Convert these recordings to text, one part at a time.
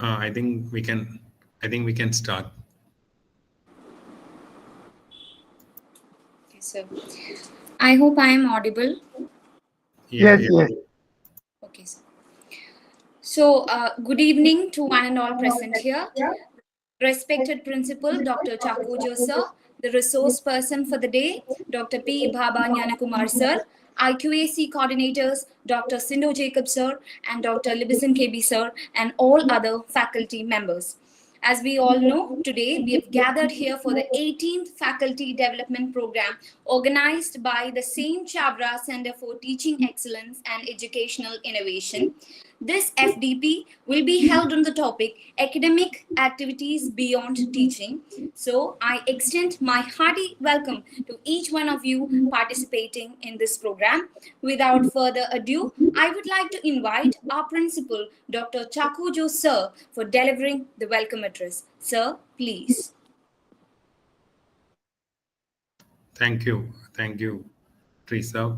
I think we can. I think we can start. Okay, so I hope I am audible. Yeah, Yes, yeah. yes. Okay, so good evening to one and all present here. Respected Principal Dr. Chakujo sir, the resource person for the day, Dr. P. Bhaba Nyanakumar sir, IQAC coordinators, Dr. Sindhu Jacob sir, and Dr. Libison KB sir, and all other faculty members. As we all know, today we have gathered here for the 18th Faculty Development Program organized by the Saint Chavra Center for Teaching Excellence and Educational Innovation. This FDP will be held on the topic Academic Activities Beyond Teaching. So, I extend my hearty welcome to each one of you participating in this program. Without further ado, I would like to invite our principal, Dr. Chakujo sir, for delivering the welcome address. Sir, please. Thank you, Teresa.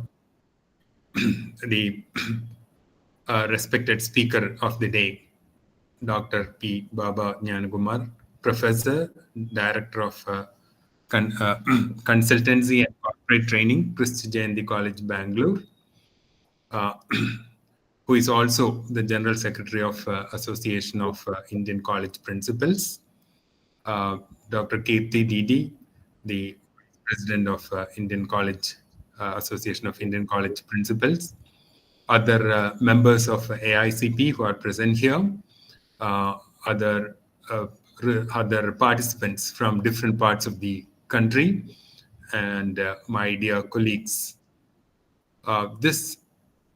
The respected speaker of the day, Dr. P. Baba Nyanakumar, Professor, Director of Consultancy and Corporate Training, Christ Jayanti College, Bangalore, who is also the General Secretary of Association of Indian College Principals, Dr. Kirti Didi, the President of Indian College Association of Indian College Principals, other members of AICP who are present here, uh, other uh, other participants from different parts of the country, and my dear colleagues. This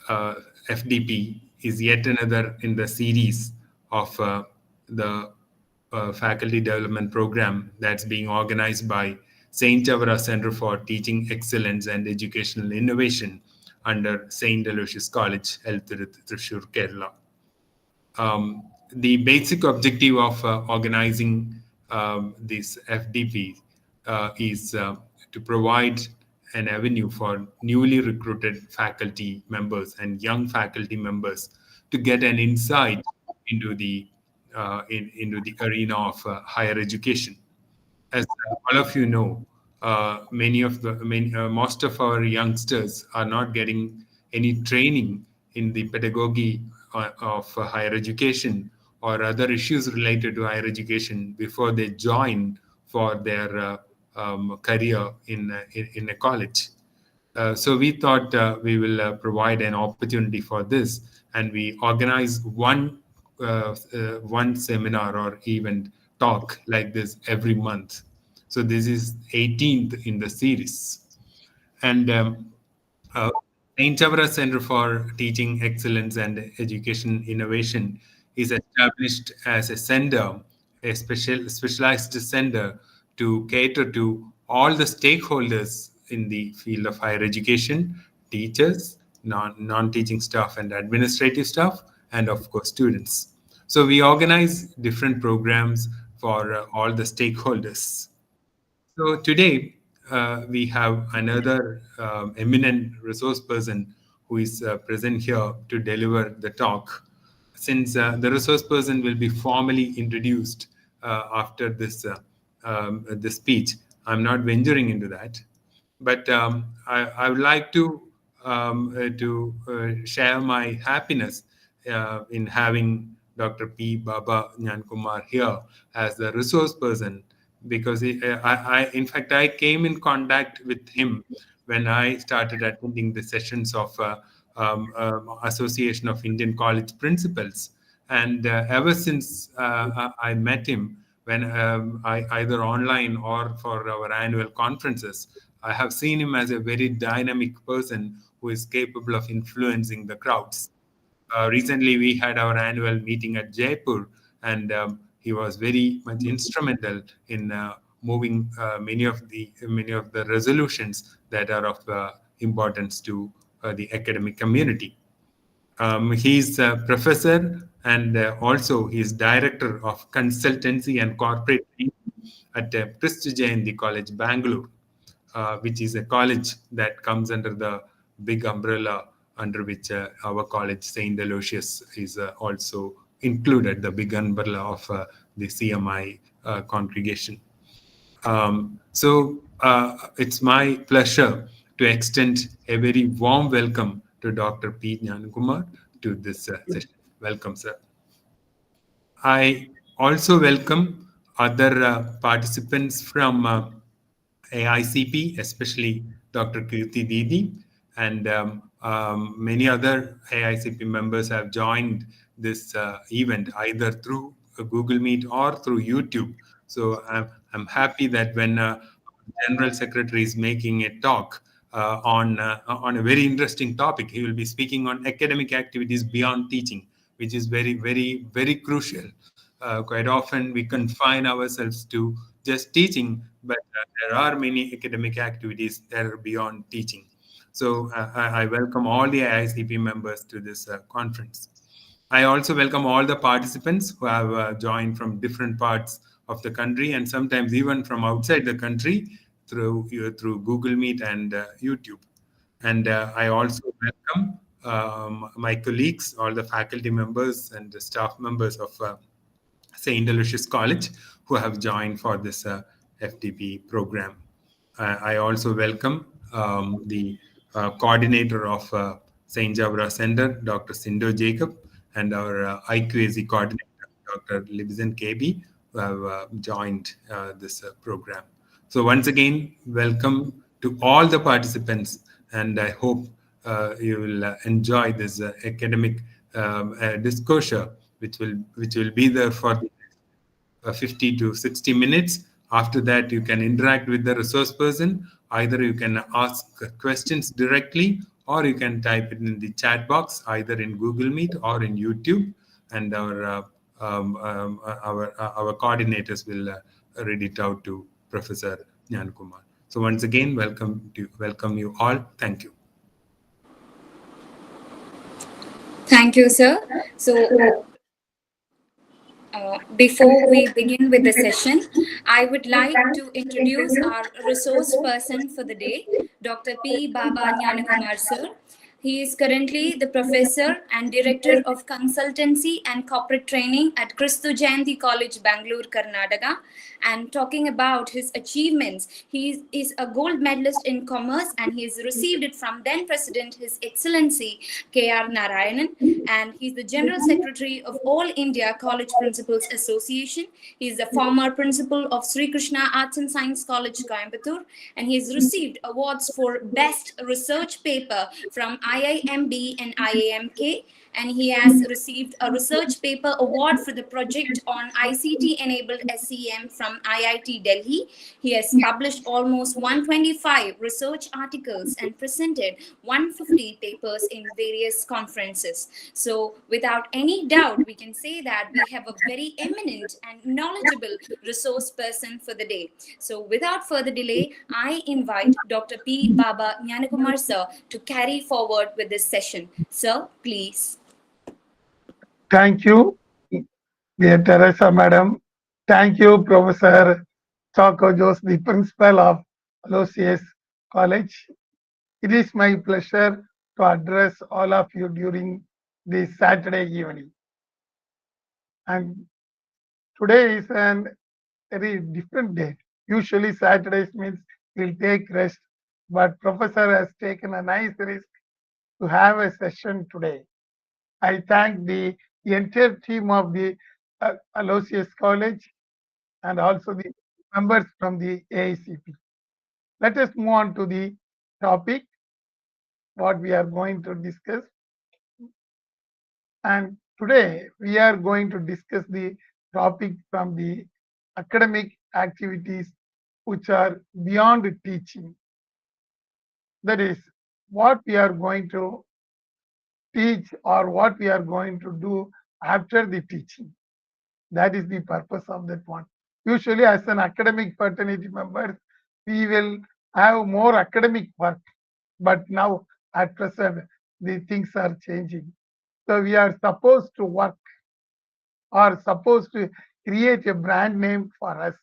FDP is yet another in the series of the faculty development program that's being organized by Saint Chavara Center for Teaching Excellence and Educational Innovation under Saint Aloysius College, Thrissur, Kerala. The basic objective of organizing this FDP is to provide an avenue for newly recruited faculty members and young faculty members to get an insight into the into the arena of higher education. As all of you know, most of our youngsters are not getting any training in the pedagogy of higher education or other issues related to higher education before they join for their career in a college. So we thought we will provide an opportunity for this, and we organize one seminar or even talk like this every month. So this is 18th in the series, and uh, Saint Chavara Center for Teaching Excellence and Education Innovation is established as a center, a specialized center to cater to all the stakeholders in the field of higher education, teachers, non-teaching staff and administrative staff, and of course students. So we organize different programs for all the stakeholders. So today we have another eminent resource person who is present here to deliver the talk. Since the resource person will be formally introduced after this speech, I'm not venturing into that. But I would like to share my happiness in having Dr. P. Baba Nyankumar here as the resource person, because in fact, I came in contact with him when I started attending the sessions of Association of Indian College Principals, and ever since I met him when either online or for our annual conferences, I have seen him as a very dynamic person who is capable of influencing the crowds. Recently, we had our annual meeting at Jaipur, and he was very much instrumental in moving many of the resolutions that are of importance to the academic community. He's a professor, and also he's director of consultancy and corporate training at Christ Jayanti College, Bangalore, which is a college that comes under the big umbrella under which our college, St. Aloysius, is also included the big umbrella of the CMI congregation. It's my pleasure to extend a very warm welcome to Dr. P. Jnanakumar to this session. Welcome, sir. I also welcome other participants from AICP, especially Dr. Kirti Didi, and many other AICP members have joined this event either through Google Meet or through YouTube. So I'm happy that when General Secretary is making a talk on a very interesting topic, he will be speaking on academic activities beyond teaching, which is very, very, very crucial. Quite often we confine ourselves to just teaching, but there are many academic activities that are beyond teaching. So I welcome all the IICP members to this conference. I also welcome all the participants who have joined from different parts of the country and sometimes even from outside the country through Google Meet and YouTube. And I also welcome my colleagues, all the faculty members and the staff members of St. Aloysius College who have joined for this FDP program. I also welcome the coordinator of St. Javra Center, Dr. Sindo Jacob, and our IQAC coordinator, Dr. Libzen KB, who have joined this program. So once again, welcome to all the participants, and I hope you will enjoy this academic disclosure, which will be there for 50 to 60 minutes. After that, you can interact with the resource person. Either you can ask questions directly, or you can type it in the chat box, either in Google Meet or in YouTube, and our coordinators will read it out to Professor Jnanakumar. So once again, welcome you all. Thank you. Thank you, sir. So, before we begin with the session, I would like to introduce our resource person for the day, Dr. P. Baba Jnanakumar, sir. He is currently the professor and director of consultancy and corporate training at Kristu Jayanti College, Bangalore, Karnataka. And talking about his achievements, he is a gold medalist in commerce and he has received it from then President His Excellency K.R. Narayanan. And he's the General Secretary of All India College Principals Association. He is the former principal of Sri Krishna Arts and Science College, Coimbatore, and he has received awards for Best Research Paper from IIMB and IAMK, and he has received a research paper award for the project on ICT-enabled SEM from IIT Delhi. He has published almost 125 research articles and presented 150 papers in various conferences. So without any doubt, we can say that we have a very eminent and knowledgeable resource person for the day. So without further delay, I invite Dr. P. Baba Jnanakumar, sir, to carry forward with this session. Sir, please. Thank you, dear Teresa Madam. Thank you, Professor Chaco Jose, the principal of Aloysius College. It is my pleasure to address all of you during this Saturday evening. And today is a very different day. Usually Saturdays means we'll take rest, but Professor has taken a nice risk to have a session today. I thank the entire team of the Aloysius College and also the members from the AICP. Let us move on to the topic, what we are going to discuss. And today we are going to discuss the topic from the academic activities which are beyond teaching. That is, what we are going to teach or what we are going to do after the teaching. That is the purpose of that one. Usually, as an academic fraternity member, we will have more academic work. But now, at present, the things are changing. So we are supposed to work or supposed to create a brand name for us.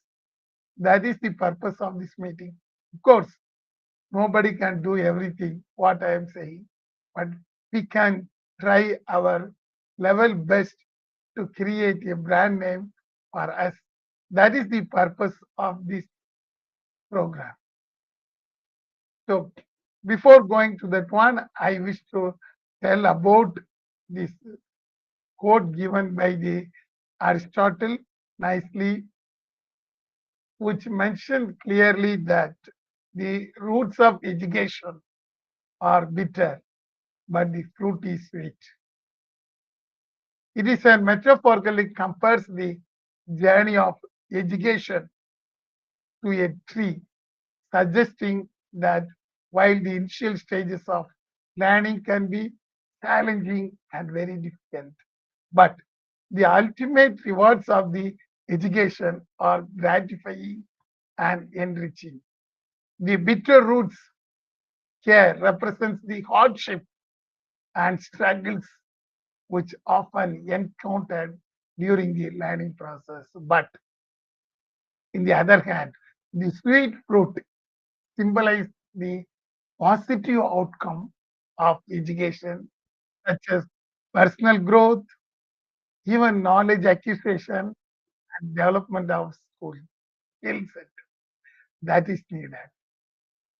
That is the purpose of this meeting. Of course, nobody can do everything, what I am saying, but we can try our level best to create a brand name for us. That is the purpose of this program. So before going to that one, I wish to tell about this quote given by the Aristotle nicely, which mentioned clearly that the roots of education are bitter, but the fruit is sweet. It is a metaphorically compares the journey of education to a tree, suggesting that while the initial stages of learning can be challenging and very difficult, but the ultimate rewards of the education are gratifying and enriching. The bitter roots here represents the hardship and struggles which often encountered during the learning process. But in the other hand, the sweet fruit symbolize the positive outcome of education, such as personal growth, even knowledge acquisition, and development of school skill set that is needed.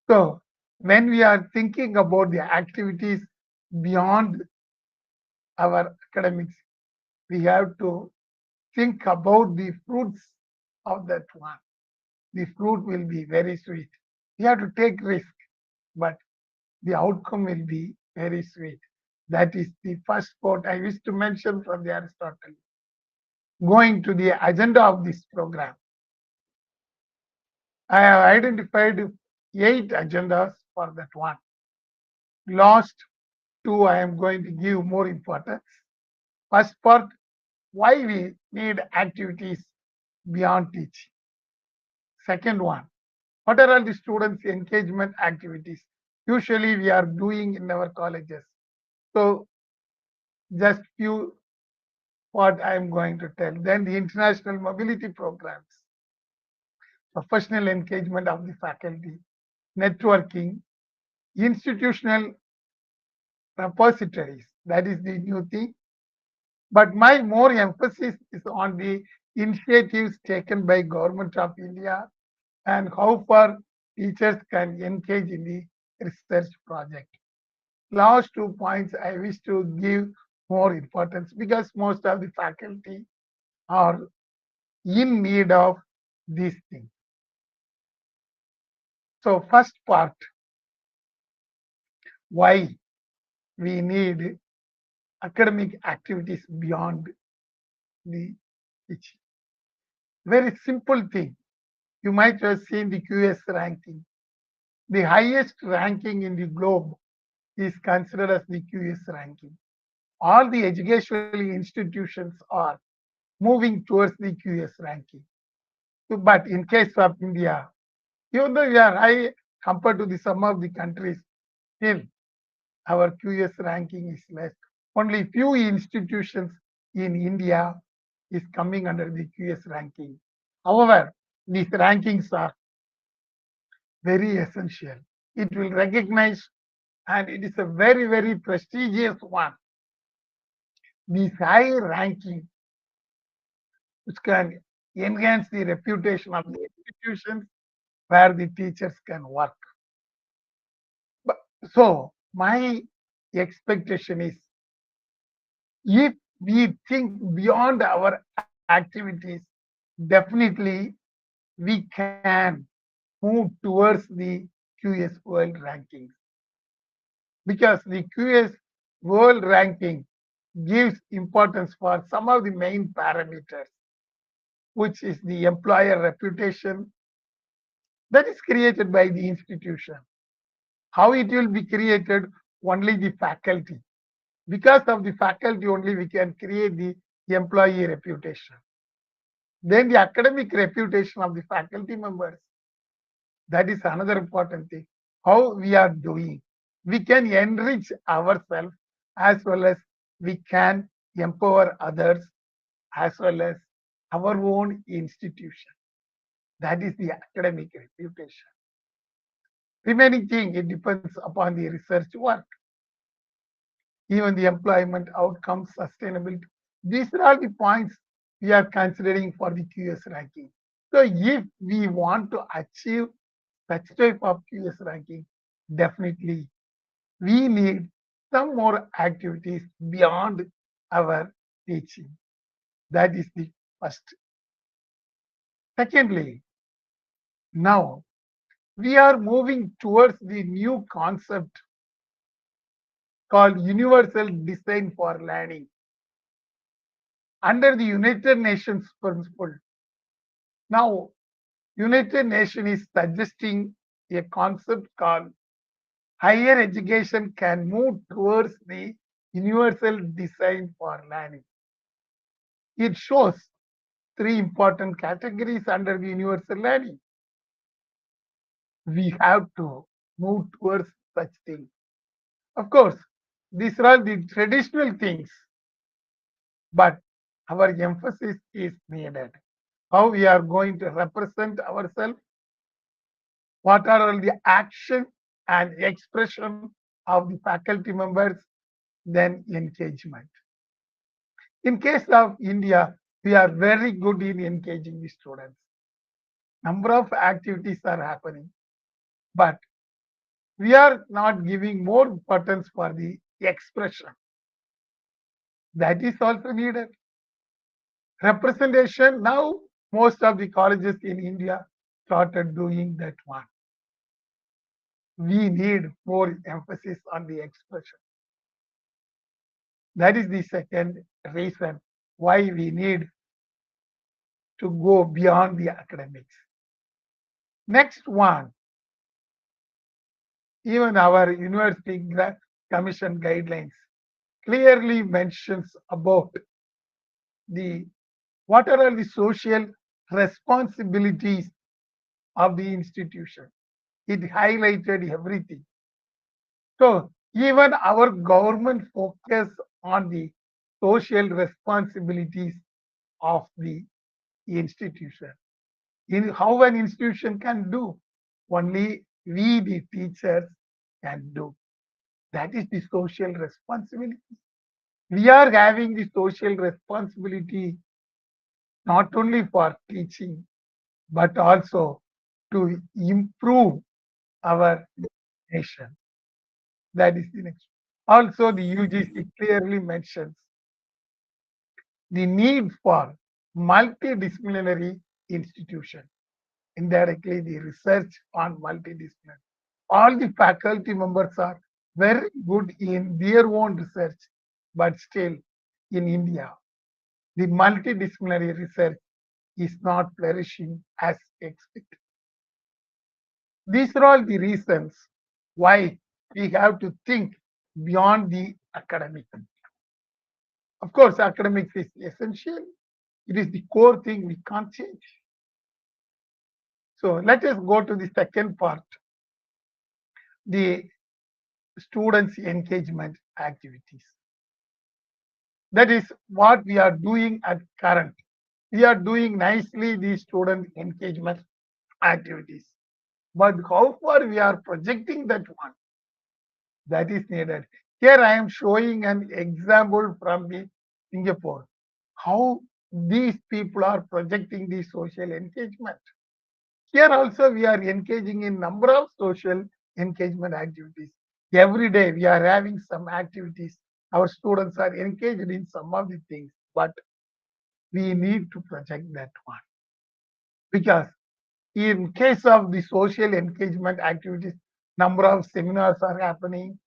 So, when we are thinking about the activities beyond our academics, we have to think about the fruits of that one. The fruit will be very sweet. We have to take risk, but the outcome will be very sweet. That is the first quote I wish to mention from the Aristotle. Going to the agenda of this program, I have identified 8 agendas for that one. Last 2 I am going to give more importance. First part, why we need activities beyond teaching. Second one, what are all the students' engagement activities? Usually we are doing in our colleges. So just few what I am going to tell. Then the international mobility programs, professional engagement of the faculty, networking, institutional repositories. That is the new thing. But my more emphasis is on the initiatives taken by Government of India and how far teachers can engage in the research project. Last 2 points I wish to give more importance because most of the faculty are in need of these things. So first part, why we need academic activities beyond the teaching. Very simple thing. You might have seen the QS ranking. The highest ranking in the globe is considered as the QS ranking. All the educational institutions are moving towards the QS ranking. But in case of India, even though we are high compared to the some of the countries, still our QS ranking is less. Only few institutions in India is coming under the QS ranking. However, these rankings are very essential. It will recognize and it is a very, very prestigious one. These high ranking which can enhance the reputation of the institutions where the teachers can work. But, so my expectation is if we think beyond our activities, definitely we can move towards the QS world rankings because the QS world ranking gives importance for some of the main parameters, which is the employer reputation that is created by the institution. How it will be created? Only the faculty. Because of the faculty only we can create the employee reputation. Then the academic reputation of the faculty members. That is another important thing. How we are doing. We can enrich ourselves as well as we can empower others as well as our own institution. That is the academic reputation. Remaining thing, it depends upon the research work. Even the employment outcomes, sustainability, These are all the points we are considering for the QS ranking. So if we want to achieve such type of QS ranking, definitely we need some more activities beyond our teaching. That is the first. Secondly, now we are moving towards the new concept called universal design for learning under the United Nations principle. Now, United Nations is suggesting a concept called higher education can move towards the universal design for learning. It shows three important categories under the universal learning. We have to move towards such things. Of course, these are all the traditional things, but our emphasis is needed. How we are going to represent ourselves, what are all the action and expression of the faculty members, then engagement. In case of India, we are very good in engaging the students. Number of activities are happening, but we are not giving more importance for the expression. That is also needed. Representation, now most of the colleges in India started doing that one. We need more emphasis on the expression. That is the second reason why we need to go beyond the academics. Next one, even our university commission guidelines clearly mentions about the what are all the social responsibilities of the institution. It highlighted everything. So even our government focus on the social responsibilities of the institution. In how an institution can do, only we the teachers can do. That is the social responsibility. We are having the social responsibility not only for teaching, but also to improve our nation. That is the next. Also, the UGC clearly mentions the need for multidisciplinary institution. Indirectly, the research on multidisciplinary. All the faculty members are very good in their own research, but still in India, the multidisciplinary research is not flourishing as expected. These are all the reasons why we have to think beyond the academic. Of course, academics is essential. It is the core thing we can't change. So let us go to the second part, the students' engagement activities. That is what we are doing at current. We are doing nicely the student engagement activities. But how far we are projecting that one, that is needed. Here I am showing an example from the Singapore, how these people are projecting the social engagement. Here also we are engaging in number of social engagement activities. Every day we are having some activities. Our students are engaged in some of the things, but we need to project that one. Because in case of the social engagement activities, number of seminars are happening,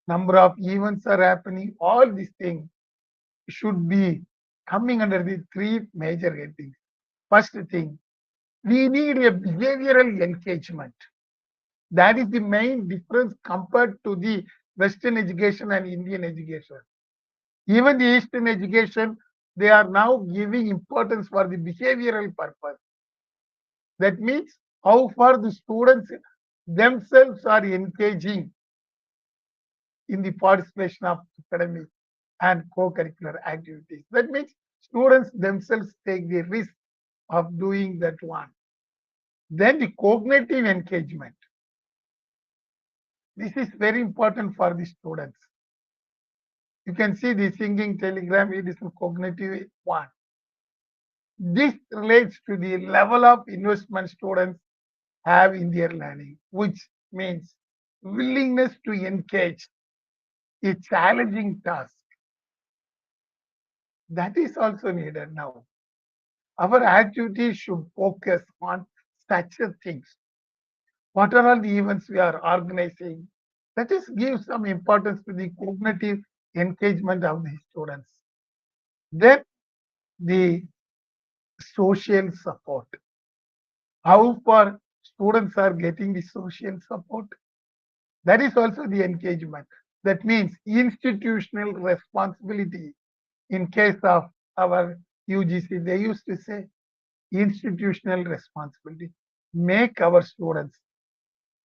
number of events are happening, all these things should be coming under the three major headings. First thing, we need a behavioral engagement. That is the main difference compared to the Western education and Indian education. Even the Eastern education, they are now giving importance for the behavioral purpose. That means how far the students themselves are engaging in the participation of academic and co-curricular activities. That means students themselves take the risk of doing that one. Then the cognitive engagement. This is very important for the students. You can see the singing telegram, it is a cognitive one. This relates to the level of investment students have in their learning, which means willingness to engage a challenging task. That is also needed now. Our activities should focus on such things. What are all the events we are organizing? Let us give some importance to the cognitive engagement of the students. Then the social support. How far students are getting the social support? That is also the engagement. That means institutional responsibility. In case of our UGC, they used to say institutional responsibility. Make our students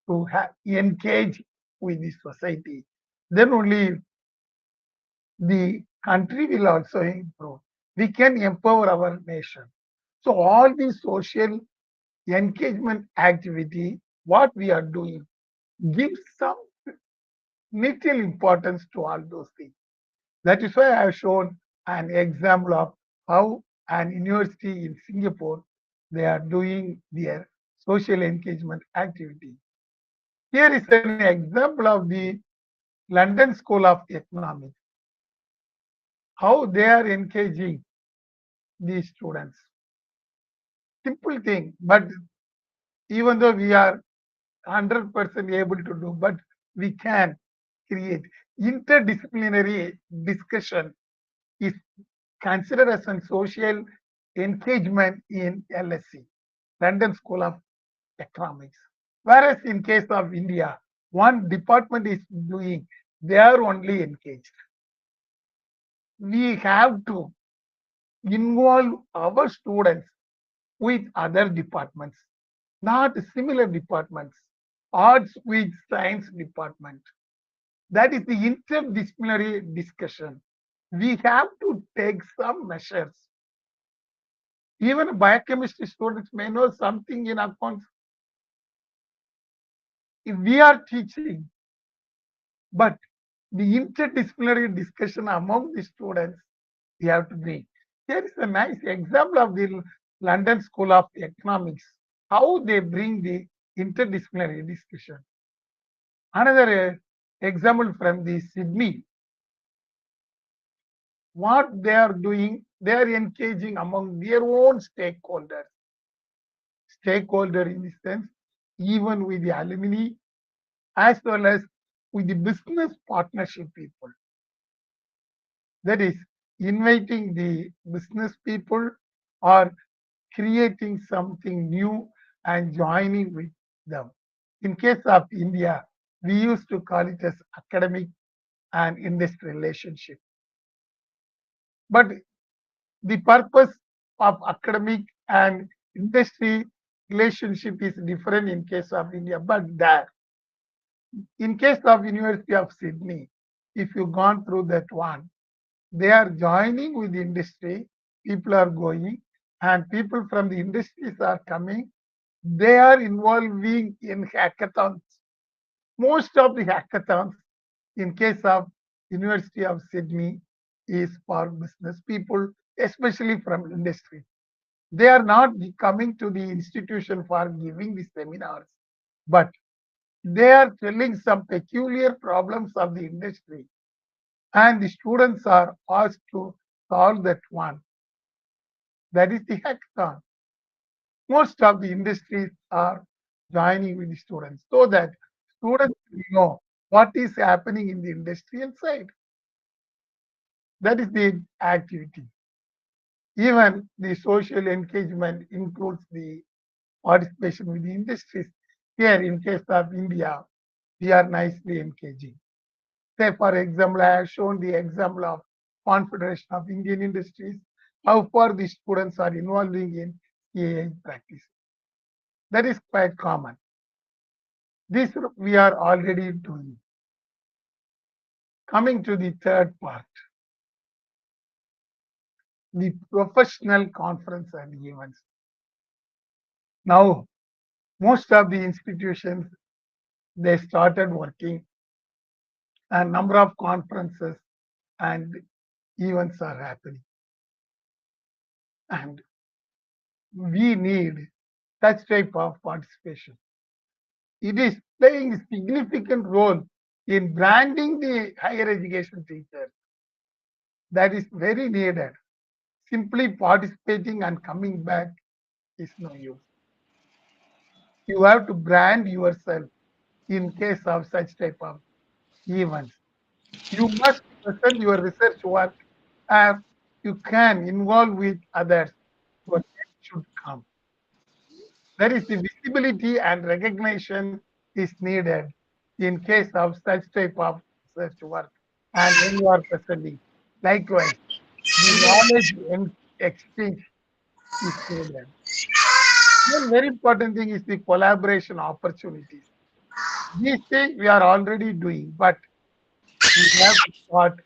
to engage with the society. Then only the country will also improve. We can empower our nation. So all these social engagement activity, what we are doing, gives some little importance to all those things. That is why I have shown an example of how an university in Singapore, they are doing their social engagement activity. Here is an example of the London School of Economics, how they are engaging these students. Simple thing, but even though we are 100% able to do, but we can create interdisciplinary discussion is considered as a social engagement in LSE, London School of Economics. Whereas in case of India, one department is doing, they are only engaged. We have to involve our students with other departments, not similar departments, arts with science department. That is the interdisciplinary discussion. We have to take some measures. Even biochemistry students may know something in accounts. If we are teaching, but the interdisciplinary discussion among the students, we have to bring. Here is a nice example of the London School of Economics, how they bring the interdisciplinary discussion. Another example from the Sydney, what they are doing, they are engaging among their own stakeholders. Stakeholder in the sense, even with the alumni, as well as with the business partnership people. That is, inviting the business people or creating something new and joining with them. In case of India, we used to call it as academic and industry relationship. But the purpose of academic and industry relationship is different in case of India. But there, in case of University of Sydney, if you've gone through that one, they are joining with the industry, people are going, and people from the industries are coming. They are involving in hackathons. Most of the hackathons, in case of University of Sydney, is for business people, especially from industry. They are not coming to the institution for giving the seminars, but they are telling some peculiar problems of the industry, and the students are asked to solve that one. That is the hackathon. Most of the industries are joining with the students so that students know what is happening in the industrial side. That is the activity. Even the social engagement includes the participation with the industries. Here, in case of India, we are nicely engaging. Say, for example, I have shown the example of Confederation of Indian Industries, how far the students are involving in AI practice. That is quite common. This we are already doing. Coming to the third part, the professional conference and events. Now, most of the institutions, they started working a number of conferences and events are happening. And we need such type of participation. It is playing a significant role in branding the higher education teachers. That is very needed. Simply participating and coming back is no use. You have to brand yourself in case of such type of events. You must present your research work as you can involve with others. Your name should come. There is the visibility and recognition is needed in case of such type of research work. And when you are presenting, likewise, the knowledge exchange is needed. One very important thing is the collaboration opportunities. These things we are already doing, but we have to start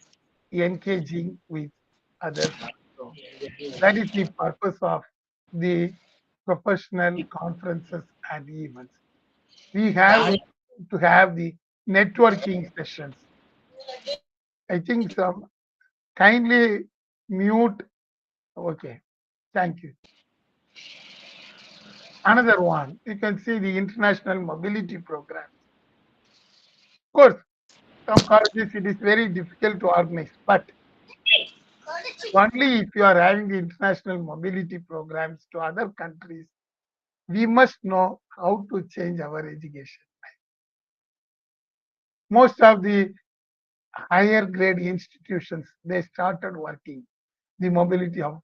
engaging with others also. That is the purpose of the professional conferences and events. We have to have the networking sessions. I think some kindly mute. Okay, thank you. Another one, you can see the international mobility program. Of course, some colleges it is very difficult to organize, but only if you are having the international mobility programs to other countries, we must know how to change our education. Most of the higher grade institutions, they started working the mobility of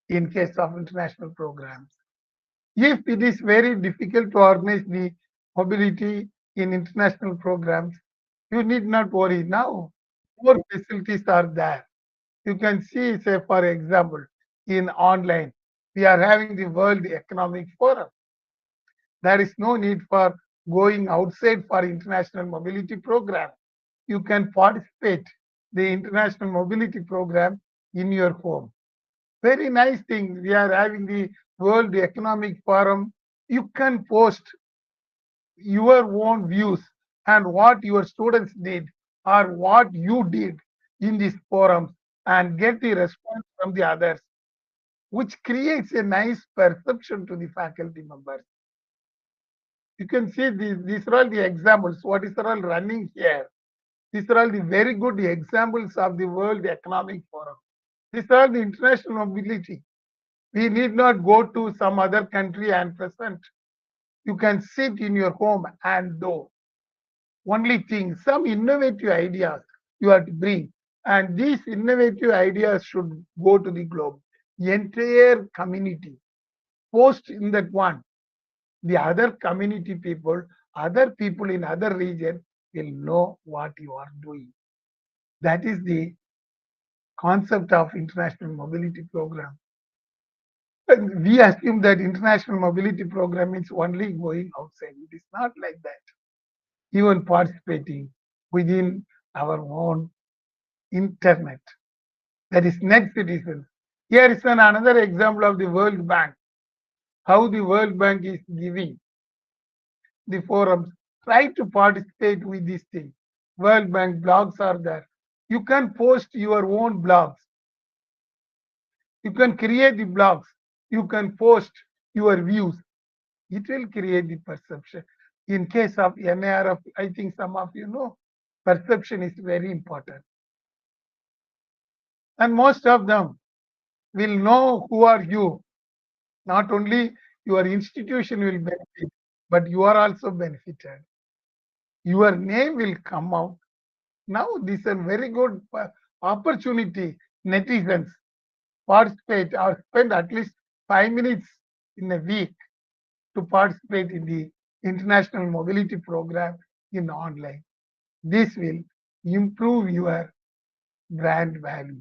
in case of international programs. If it is very difficult to organize the mobility in international programs, you need not worry. Now, more facilities are there. You can see, say, for example, in online, we are having the World Economic Forum. There is no need for going outside for international mobility program. You can participate the international mobility program in your home. Very nice thing. We are having the World Economic Forum. You can post your own views and what your students did or what you did in these forums and get the response from the others, which creates a nice perception to the faculty members. You can see these are all the examples. What is all running here? These are all the very good examples of the World Economic Forum. These are the international mobility. We need not go to some other country and present. You can sit in your home and do. Only thing, some innovative ideas you have to bring. And these innovative ideas should go to the globe, the entire community. Post in that one. The other community people, other people in other region will know what you are doing. That is the concept of international mobility program. And we assume that international mobility program is only going outside. It is not like that. Even participating within our own internet. That is net citizens. Here is another example of the World Bank. How the World Bank is giving the forums. Try to participate with this thing. World Bank blogs are there. You can post your own blogs. You can create the blogs. You can post your views. It will create the perception. In case of NARF, I think some of you know, perception is very important. And most of them will know who are you. Not only your institution will benefit, but you are also benefited. Your name will come out. Now this is a very good opportunity. Netizens participate or spend at least 5 minutes in a week to participate in the international mobility program in online. This will improve your brand value.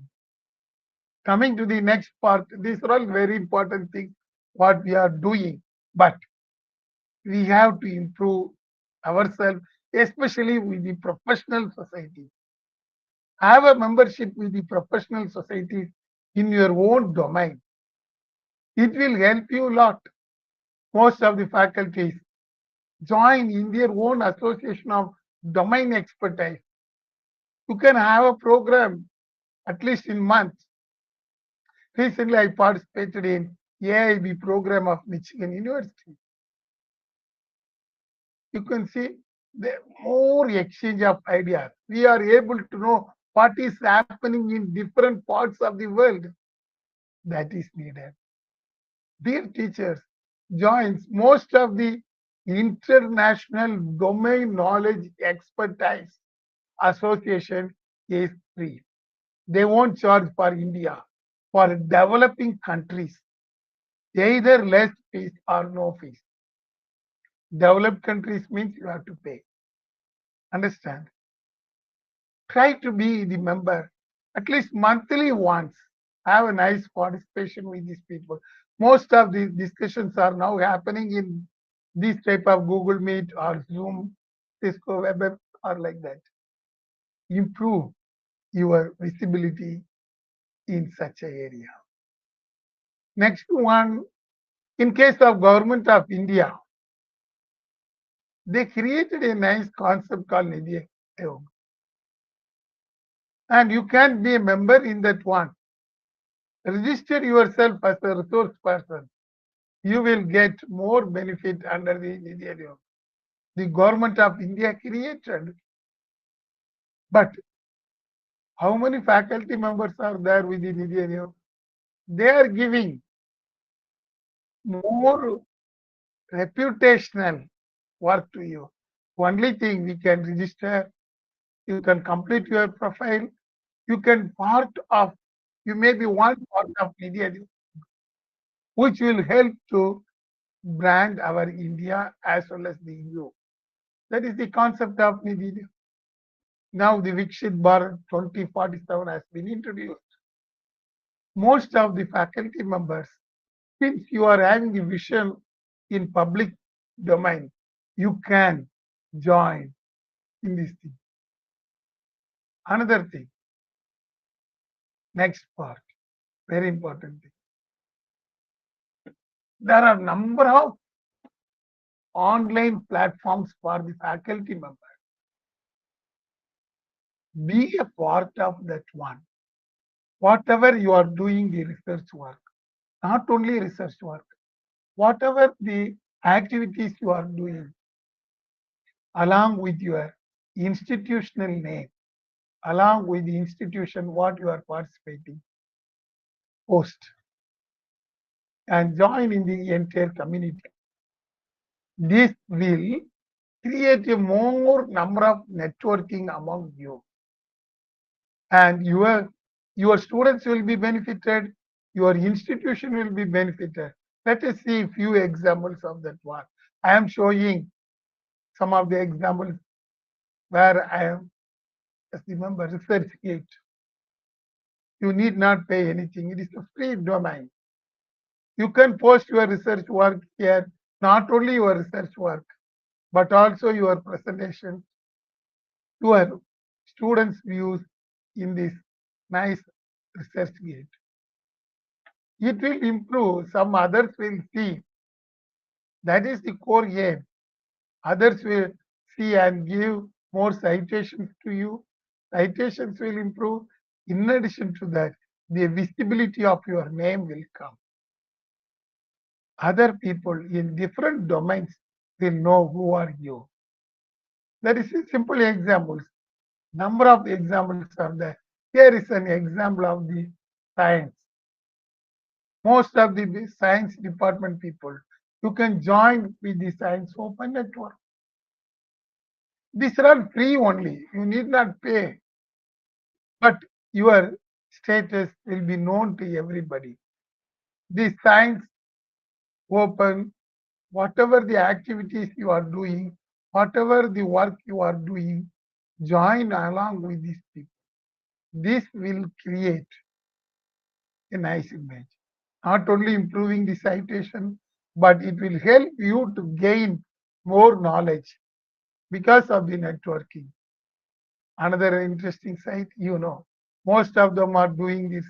Coming to the next part, these are all very important things what we are doing, but we have to improve ourselves, especially with the professional society. Have a membership with the professional societies in your own domain. It will help you a lot. Most of the faculties join in their own association of domain expertise. You can have a program at least in months. Recently, I participated in AIB program of Michigan University. You can see the more exchange of ideas. We are able to know what is happening in different parts of the world. That is needed. Dear teachers, joins most of the international domain knowledge expertise association is free. They won't charge for India. For developing countries, either less fees or no fees. Developed countries means you have to pay. Understand? Try to be the member at least monthly once. Have a nice participation with these people. Most of these discussions are now happening in this type of Google Meet or Zoom, Cisco Web or like that. Improve your visibility in such an area. Next one, in case of Government of India, they created a nice concept called Nidhi Ayog. And you can be a member in that one. Register yourself as a resource person. You will get more benefit under the Nidhi Ayog. The Government of India created. But how many faculty members are there with the Nidhi Ayog? They are giving more reputational work to you. Only thing we can register, you can complete your profile, you can you may be one part of media, which will help to brand our India as well as the EU. That is the concept of media. Now the Vikshit Bharat 2047 has been introduced. Most of the faculty members, since you are having a vision in public domain, you can join in this thing. Another thing, next part, very important thing. There are number of online platforms for the faculty members. Be a part of that one. Whatever you are doing the research work, not only research work, whatever the activities you are doing, along with your institutional name, along with the institution what you are participating, post and join in the entire community. This will create a more number of networking among you. And your students will be benefited, your institution will be benefited. Let us see a few examples of that one. I am showing some of the examples where I am, as the member, ResearchGate. You need not pay anything. It is a free domain. You can post your research work here, not only your research work, but also your presentation, your students' views in this nice ResearchGate. It will improve. Some others will see. That is the core aim. Others will see and give more citations to you. Citations will improve. In addition to that, the visibility of your name will come. Other people in different domains will know who are you. That is a simple examples. Number of examples are there. Here is an example of the science. Most of the science department people, you can join with the Science Open Network. These are free only. You need not pay. But your status will be known to everybody. The Science Open, whatever the activities you are doing, whatever the work you are doing, join along with these people. This will create a nice image. Not only improving the citation, but it will help you to gain more knowledge because of the networking. Another interesting site, most of them are doing this,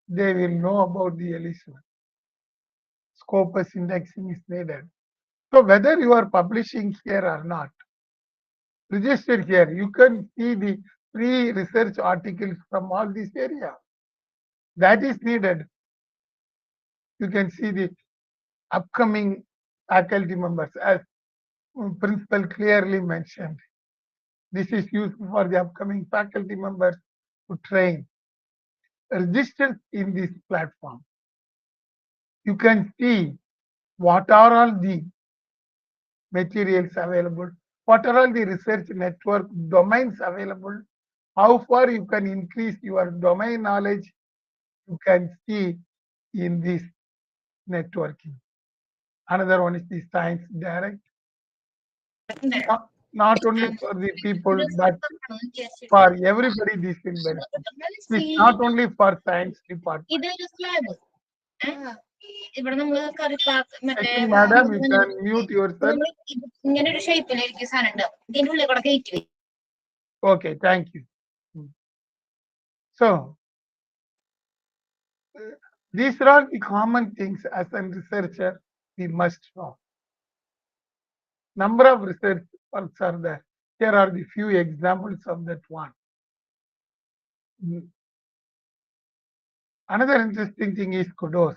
they will know about the Elysium. Scopus indexing is needed. So whether you are publishing here or not, register here, you can see the free research articles from all this area. That is needed. You can see the upcoming faculty members, as principal clearly mentioned. This is used for the upcoming faculty members to train. Register in this platform. You can see what are all the materials available, what are all the research network domains available, how far you can increase your domain knowledge, you can see in this networking. Another one is the Science Direct. Not only for the people, but for everybody this will benefit. It's not only for science department. I think, madam, you can mute yourself. Okay, thank you. So, these are all the common things as a researcher we must know. Number of research works are there. Here are the few examples of that one. Another interesting thing is kudos.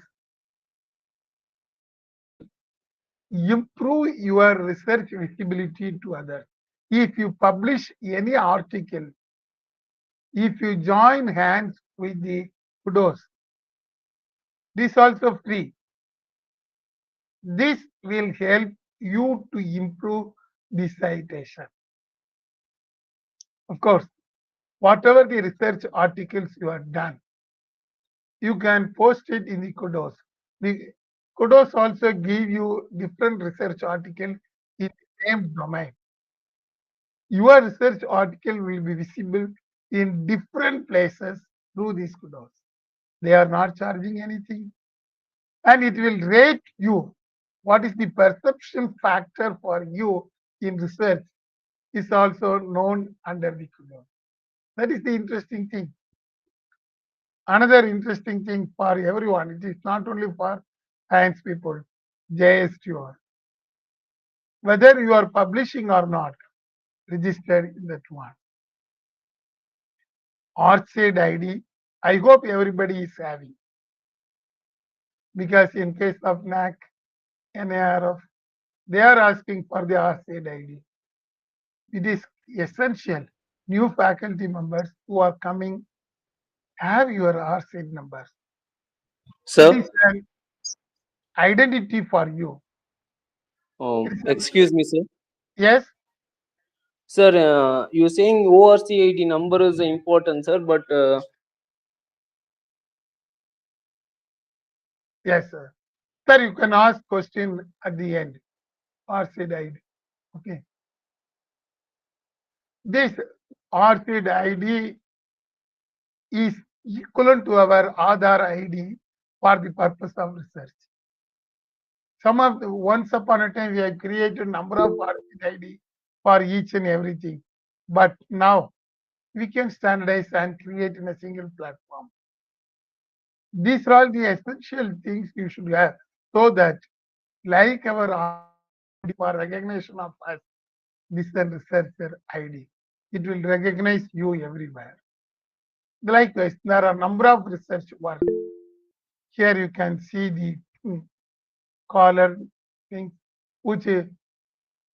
Improve your research visibility to others. If you publish any article, if you join hands with the kudos, this also free. This will help you to improve the citation. Of course, whatever the research articles you have done, you can post it in the kudos. The kudos also give you different research articles in the same domain. Your research article will be visible in different places through these kudos. They are not charging anything. And it will rate you. What is the perception factor for you in research is also known under the kudos. That is the interesting thing. Another interesting thing for everyone, it is not only for science people, JSTR. Whether you are publishing or not, register in that one. ArtSaid ID, I hope everybody is having. Because in case of NAC, NARF, they are asking for the ArtSaid ID. It is essential. New faculty members who are coming have your RCID numbers. Sir, It is an identity for you. excuse me, sir. Yes, Sir, you're saying ORC80 number is important, sir, but yes, sir. Sir, you can ask question at the end. RCID ID. Okay. This RCID ID is equivalent to our Aadhaar ID for the purpose of research. Once upon a time we have created a number of RCID ID for each and everything, but now we can standardize and create in a single platform. These are all the essential things you should have, so that, like our RCID for recognition of us, this is a researcher ID. It will recognize you everywhere. Likewise, there are a number of research work. Here you can see the scholar thing, which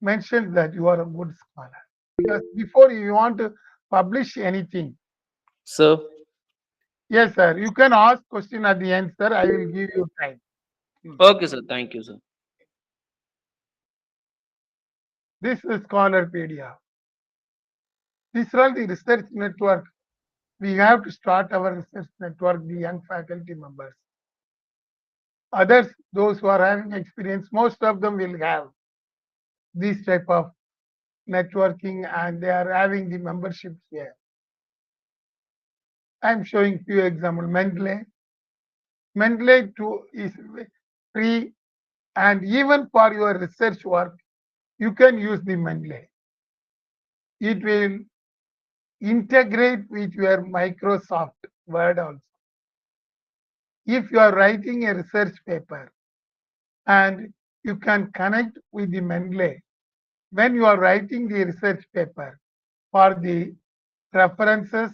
mentions that you are a good scholar. Because before you want to publish anything, sir, yes, sir, you can ask question at the end, sir. I will give you time. okay, sir. Thank you, sir. This is Scholarpedia. These are all the research network. We have to start our research network, the young faculty members. Others, those who are having experience, most of them will have this type of networking and they are having the memberships here. I am showing few examples. Mendeley. Mendeley too is free, and even for your research work, you can use the Mendeley. It will integrate with your Microsoft Word also. If you are writing a research paper and you can connect with the Mendeley, when you are writing the research paper for the references,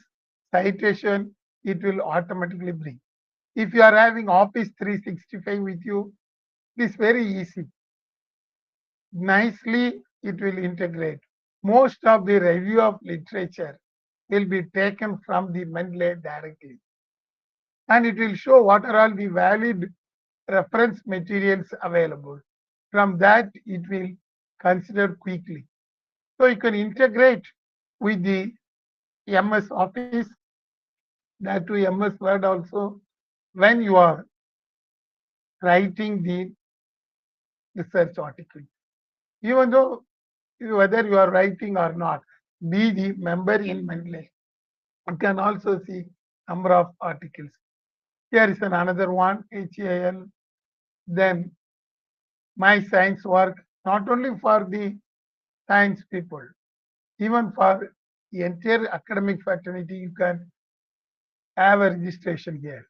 citation, it will automatically bring. If you are having Office 365 with you, it is very easy. Nicely, it will integrate. Most of the review of literature will be taken from the Mendeley directly. And it will show what are all the valid reference materials available. From that, it will consider quickly. So you can integrate with the MS Office, that to MS Word also, when you are writing the research article. Even though whether you are writing or not, be the member in Mendeley. You can also see number of articles. Here is another one, HAL. Then my science work, not only for the science people, even for the entire academic fraternity, you can have a registration here.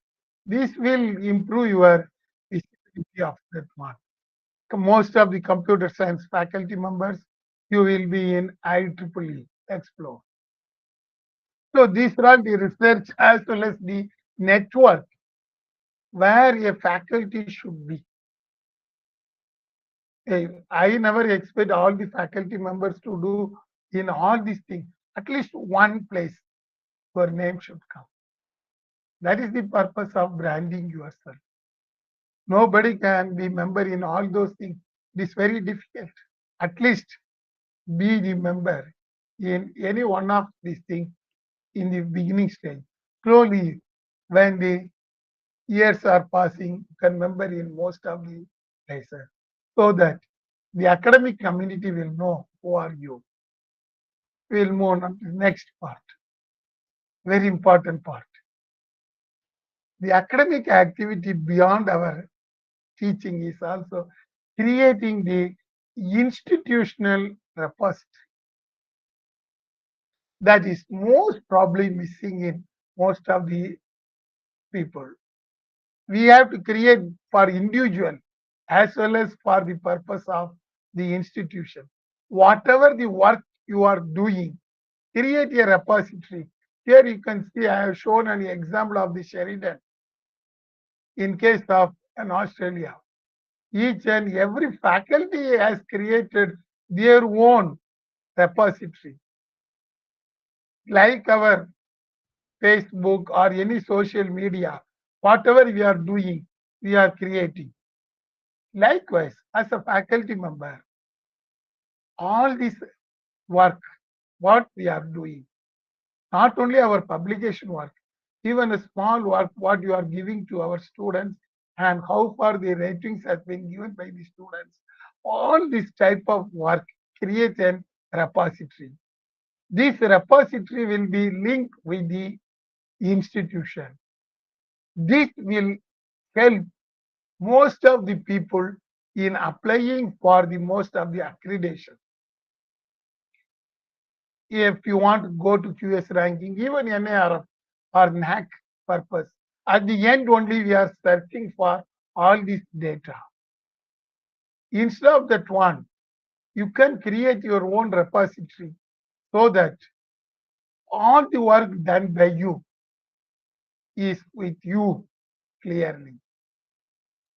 This will improve your visibility of that one. Most of the computer science faculty members, you will be in IEEE Explore. So these are the research as well as the network where a faculty should be. I never expect all the faculty members to do in all these things. At least one place your name should come. That is the purpose of branding yourself. Nobody can be member in all those things. It is very difficult. At least be the member in any one of these things in the beginning stage. Slowly, when the years are passing, you can member in most of the places so that the academic community will know who are you. We will move on to the next part, very important part. The academic activity beyond our teaching is also creating the institutional repository that is most probably missing in most of the people. We have to create for individual as well as for the purpose of the institution. Whatever the work you are doing, create a repository. Here you can see I have shown an example of the Sheridan in case of an Australia. Each and every faculty has created their own repository. Like our Facebook or any social media, whatever we are doing, we are creating. Likewise, as a faculty member, all this work, what we are doing, not only our publication work, even a small work, what you are giving to our students and how far the ratings have been given by the students, all this type of work create a repository. This repository will be linked with the institution. This will help most of the people in applying for the most of the accreditation. If you want to go to QS ranking, even NARF or NAC purpose, at the end only we are searching for all this data. Instead of that one, you can create your own repository so that all the work done by you is with you clearly.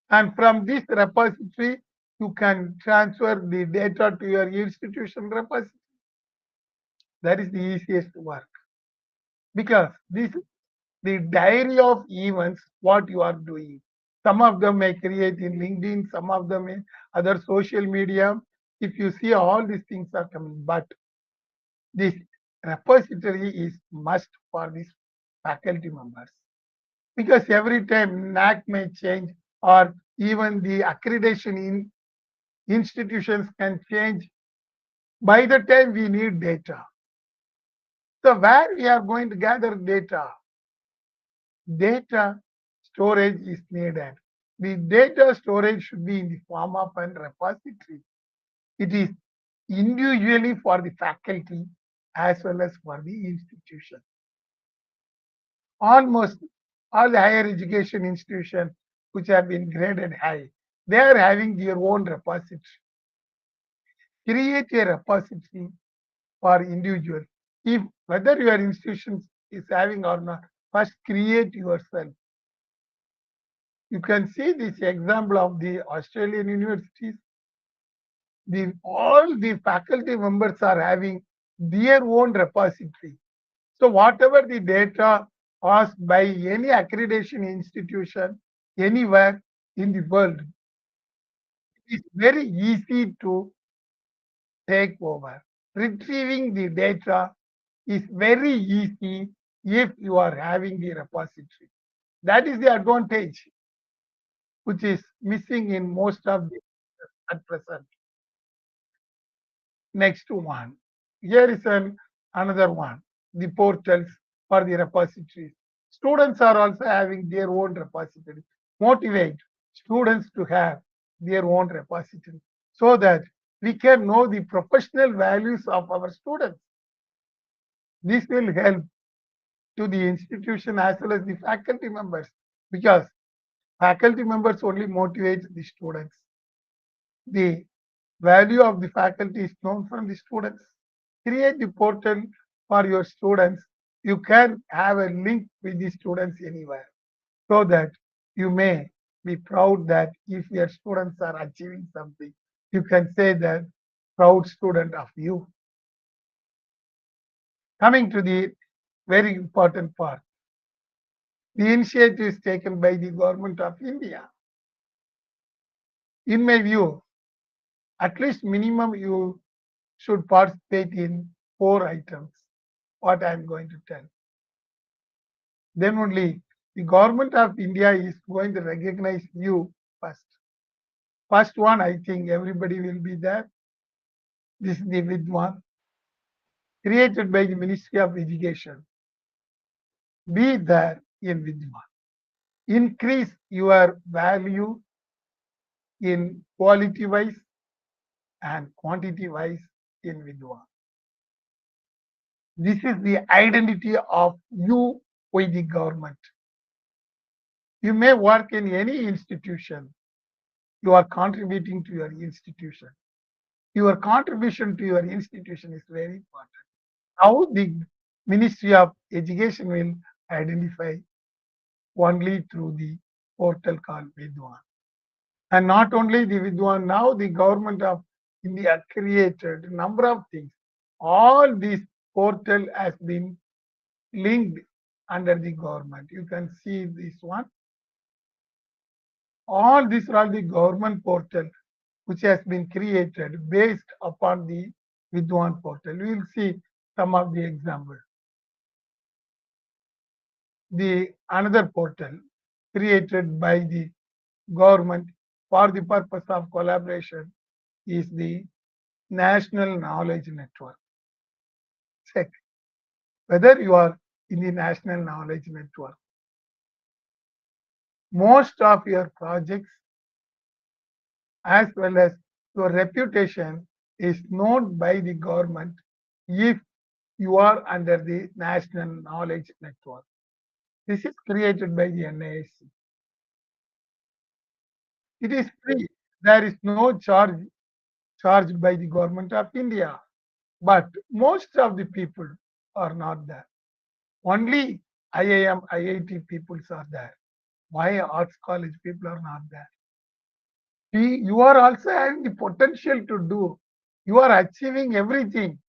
And from this repository, you can transfer the data to your institution repository. That is the easiest work. Because this the diary of events, what you are doing. Some of them may create in LinkedIn, some of them in other social media. If you see all these things are coming, but this repository is must for these faculty members. Because every time NAC may change or even the accreditation in institutions can change. By the time we need data. So where we are going to gather data? Data storage is needed. The data storage should be in the form of a repository. It is individually for the faculty as well as for the institution. Almost all the higher education institutions which have been graded high, they are having their own repository. Create a repository for individuals. if whether your institution is having or not, first create yourself. You can see this example of the Australian universities. All the faculty members are having their own repository. So whatever the data asked by any accreditation institution anywhere in the world, it's very easy to take over. Retrieving the data is very easy if you are having the repository. That is the advantage which is missing in most of the at present. Next one. Here is another one, the portals for the repositories. Students are also having their own repository. Motivate students to have their own repository so that we can know the professional values of our students. This will help to the institution as well as the faculty members, because faculty members only motivate the students. The value of the faculty is known from the students. Create the portal for your students. You can have a link with the students anywhere so that you may be proud that if your students are achieving something, you can say that proud student of you. Coming to the very important part, the initiative is taken by the government of India. In my view, at least minimum you should participate in 4 items, what I am going to tell. Then only the government of India is going to recognize you first. First one, I think everybody will be there. This is the Vidwan, created by the Ministry of Education. Be there in Vidwan. Increase your value in quality wise and quantity wise in Vidwan. This is the identity of you with the government. You may work in any institution. You are contributing to your institution. Your contribution to your institution is very important. How the Ministry of Education will identify only through the portal called Vidwan. And not only the Vidwan, now the government of India created a number of things. All this portal has been linked under the government. You can see this one. All these are the government portal which has been created based upon the Vidwan portal. We will see some of the examples. The another portal created by the government for the purpose of collaboration is the National Knowledge Network. Check whether you are in the National Knowledge Network. Most of your projects as well as your reputation is known by the government if you are under the National Knowledge Network. This is created by the NISC. It is free. There is no charge charged by the government of India. But most of the people are not there. Only IIM, IIT peoples are there. Why arts college people are not there? See, you are also having the potential to do. You are achieving everything.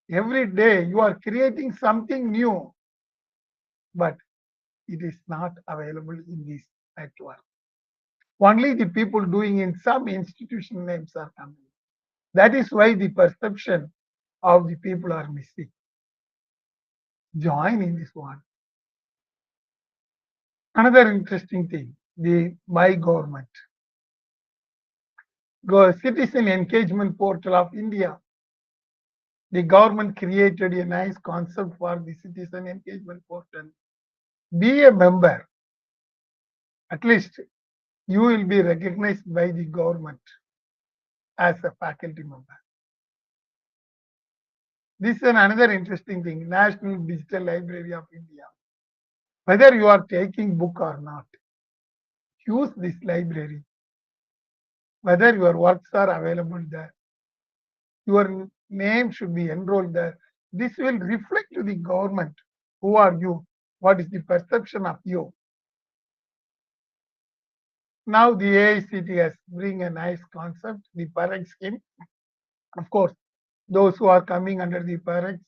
Every day you are creating something new. But it is not available in this network. Only the people doing in some institution names are coming. That is why the perception of the people are missing. Join in this one. Another interesting thing, the My Government, Citizen Engagement Portal of India. The government created a nice concept for the Citizen Engagement Portal. Be a member. At least you will be recognized by the government as a faculty member. This is another interesting thing, National Digital Library of India. Whether you are taking book or not, use this library. Whether your works are available there, your name should be enrolled there. This will reflect to the government. Who are you? What is the perception of you? Now the AICT has bring a nice concept, the parent scheme. Of course, those who are coming under the parents,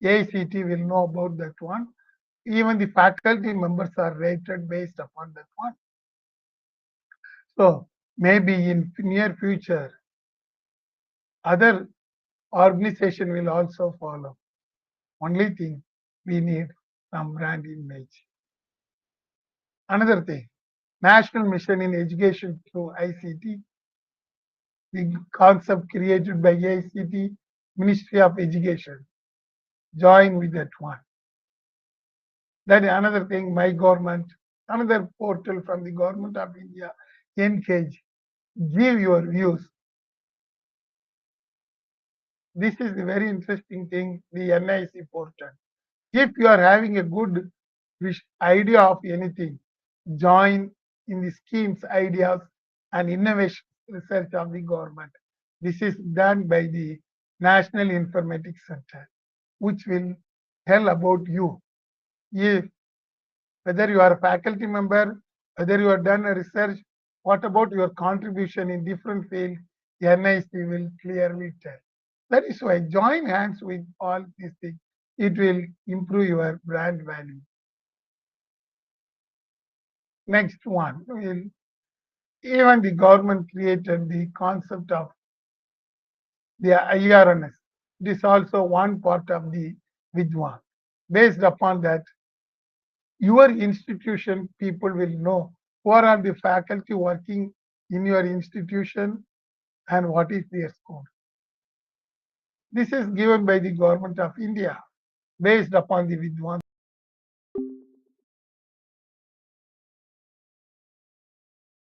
AICT will know about that one. Even the faculty members are rated based upon that one. So maybe in near future, other organization will also follow. Only thing we need some brand image. Another thing, national mission in education through ICT, the concept created by ICT, Ministry of Education. Join with that one. That is another thing, my government, another portal from the government of India, engage, give your views. This is the very interesting thing, the NIC portal. If you are having a good idea of anything, join in the schemes, ideas, and innovation research of the government. This is done by the National Informatics Center, which will tell about you. If whether you are a faculty member, whether you have done a research, what about your contribution in different fields, the NIC will clearly tell. That is why join hands with all these things. It will improve your brand value. Next one, even the government created the concept of the IRNS. This is also one part of the Vidwan. Based upon that, your institution people will know who are the faculty working in your institution and what is their score. This is given by the government of India based upon the Vidwan